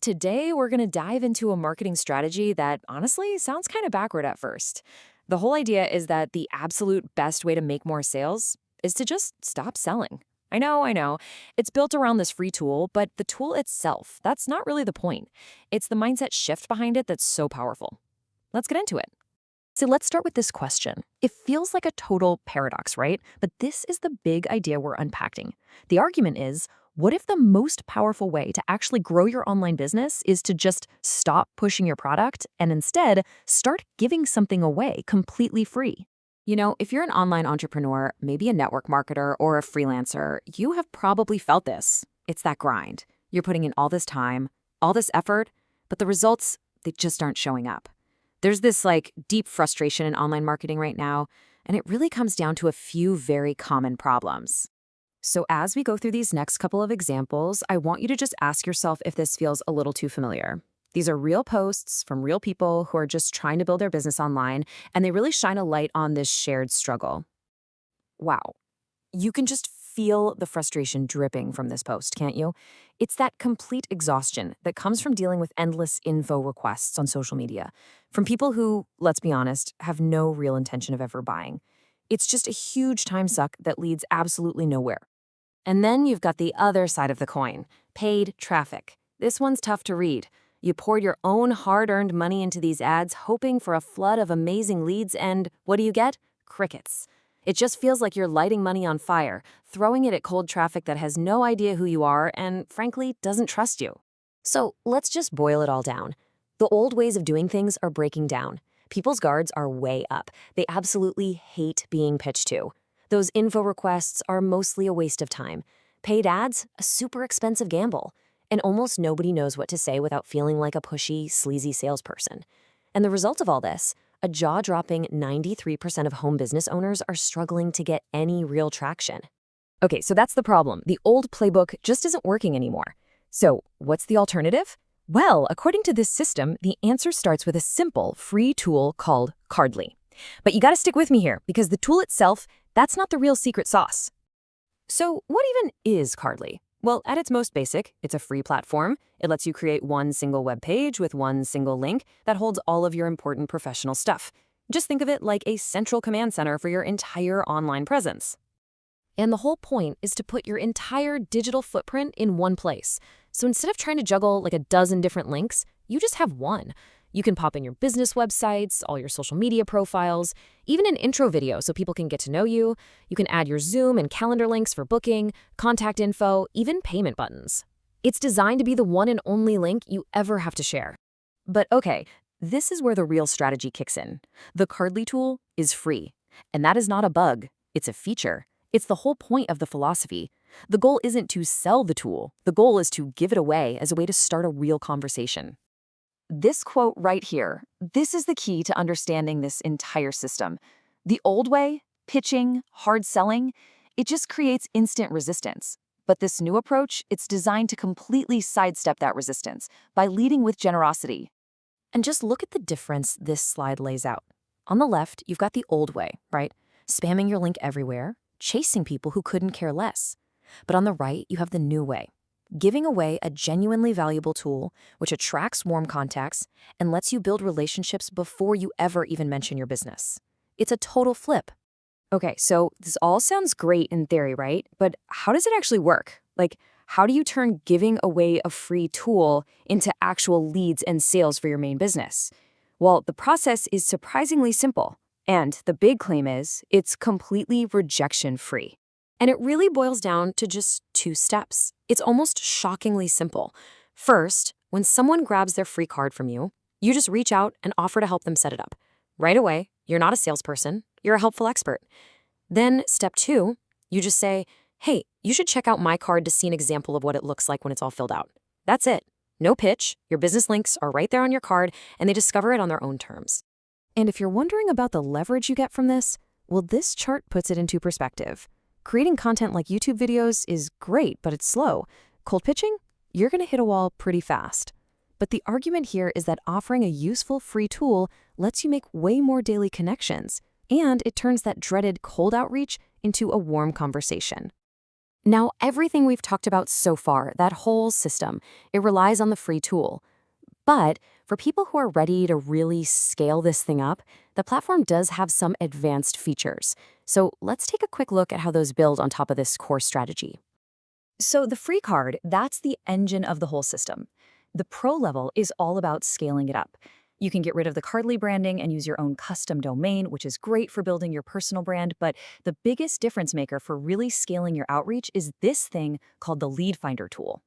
Today, we're going to dive into a marketing strategy that honestly sounds kind of backward at first. The whole idea is that the absolute best way to make more sales is to just stop selling. I know. It's built around this free tool, but the tool itself, that's not really the point. It's the mindset shift behind it that's so powerful. Let's get into it. So let's start with this question. It feels like a total paradox, right? But this is the big idea we're unpacking. The argument is, what if the most powerful way to actually grow your online business is to just stop pushing your product and instead start giving something away completely free? You know, if you're an online entrepreneur, maybe a network marketer or a freelancer, you have probably felt this. It's that grind. You're putting in all this time, all this effort, but the results, they just aren't showing up. There's this deep frustration in online marketing right now, and it really comes down to a few very common problems. So as we go through these next couple of examples, I want you to just ask yourself if this feels a little too familiar. These are real posts from real people who are just trying to build their business online, and they really shine a light on this shared struggle. Wow. You can just feel the frustration dripping from this post, can't you? It's that complete exhaustion that comes from dealing with endless info requests on social media from people who, let's be honest, have no real intention of ever buying. It's just a huge time suck that leads absolutely nowhere. And then you've got the other side of the coin, paid traffic. This one's tough to read. You poured your own hard-earned money into these ads, hoping for a flood of amazing leads, and what do you get? Crickets. It just feels like you're lighting money on fire, throwing it at cold traffic that has no idea who you are and, frankly, doesn't trust you. So let's just boil it all down. The old ways of doing things are breaking down. People's guards are way up. They absolutely hate being pitched to. Those info requests are mostly a waste of time. Paid ads, a super expensive gamble. And almost nobody knows what to say without feeling like a pushy, sleazy salesperson. And the result of all this, a jaw-dropping 93% of home business owners are struggling to get any real traction. Okay, so that's the problem. The old playbook just isn't working anymore. So what's the alternative? Well, according to this system, the answer starts with a simple, free tool called Cardly. But you gotta stick with me here, because the tool itself, that's not the real secret sauce. So what even is Cardly? Well, at its most basic, it's a free platform. It lets you create one single web page with one single link that holds all of your important professional stuff. Just think of it like a central command center for your entire online presence. And the whole point is to put your entire digital footprint in one place. So instead of trying to juggle a dozen different links, you just have one. You can pop in your business websites, all your social media profiles, even an intro video so people can get to know you. You can add your Zoom and calendar links for booking, contact info, even payment buttons. It's designed to be the one and only link you ever have to share. But okay, this is where the real strategy kicks in. The Cardly tool is free. And that is not a bug, it's a feature. It's the whole point of the philosophy. The goal isn't to sell the tool. The goal is to give it away as a way to start a real conversation. This quote right here, this is the key to understanding this entire system. The old way, pitching, hard selling, it just creates instant resistance. But this new approach, it's designed to completely sidestep that resistance by leading with generosity. And just look at the difference this slide lays out. On the left, you've got the old way, right? Spamming your link everywhere, chasing people who couldn't care less. But on the right, you have the new way. Giving away a genuinely valuable tool which attracts warm contacts and lets you build relationships before you ever even mention your business. It's a total flip. Okay, so this all sounds great in theory, right? But how does it actually work? How do you turn giving away a free tool into actual leads and sales for your main business? Well, the process is surprisingly simple. And the big claim is it's completely rejection-free. And it really boils down to just 2 steps. It's almost shockingly simple. First, when someone grabs their free card from you, you just reach out and offer to help them set it up. Right away, you're not a salesperson, you're a helpful expert. Then step 2, you just say, hey, you should check out my card to see an example of what it looks like when it's all filled out. That's it. No pitch, your business links are right there on your card, and they discover it on their own terms. And if you're wondering about the leverage you get from this, well, this chart puts it into perspective. Creating content like YouTube videos is great, but it's slow. Cold pitching? You're going to hit a wall pretty fast. But the argument here is that offering a useful free tool lets you make way more daily connections, and it turns that dreaded cold outreach into a warm conversation. Now, everything we've talked about so far, that whole system, it relies on the free tool. But for people who are ready to really scale this thing up, the platform does have some advanced features. So let's take a quick look at how those build on top of this core strategy. So the free card, that's the engine of the whole system. The pro level is all about scaling it up. You can get rid of the cardly branding and use your own custom domain, which is great for building your personal brand, but the biggest difference maker for really scaling your outreach is this thing called the Leadfinder tool.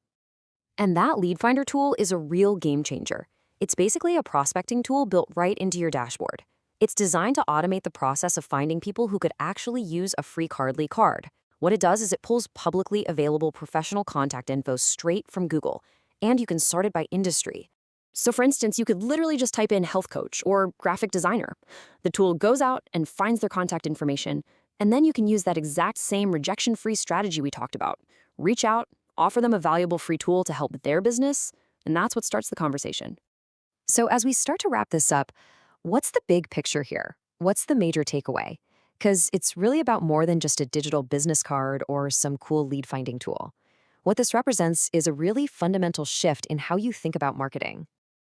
And that Leadfinder tool is a real game changer. It's basically a prospecting tool built right into your dashboard. It's designed to automate the process of finding people who could actually use a free Cardly card. What it does is it pulls publicly available professional contact info straight from Google, and you can sort it by industry. So for instance, you could literally just type in health coach or graphic designer. The tool goes out and finds their contact information, and then you can use that exact same rejection-free strategy we talked about. Reach out, offer them a valuable free tool to help their business, and that's what starts the conversation. So as we start to wrap this up, what's the big picture here? What's the major takeaway? Because it's really about more than just a digital business card or some cool lead finding tool. What this represents is a really fundamental shift in how you think about marketing.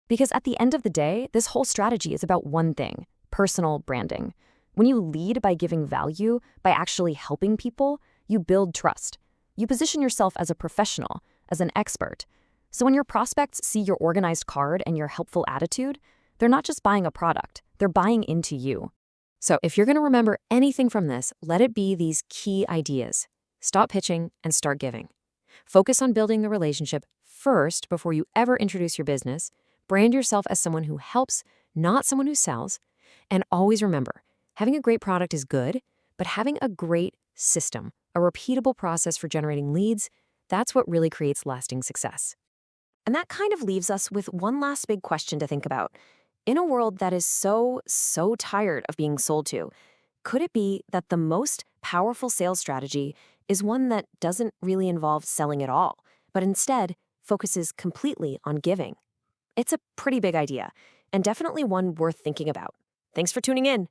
Because at the end of the day, this whole strategy is about one thing: personal branding. When you lead by giving value, by actually helping people, you build trust. You position yourself as a professional, as an expert. So when your prospects see your organized card and your helpful attitude, they're not just buying a product, they're buying into you. So if you're going to remember anything from this, let it be these key ideas. Stop pitching and start giving. Focus on building the relationship first before you ever introduce your business. Brand yourself as someone who helps, not someone who sells. And always remember, having a great product is good, but having a great system, a repeatable process for generating leads, that's what really creates lasting success. And that kind of leaves us with one last big question to think about. In a world that is so tired of being sold to, could it be that the most powerful sales strategy is one that doesn't really involve selling at all, but instead focuses completely on giving? It's a pretty big idea, and definitely one worth thinking about. Thanks for tuning in.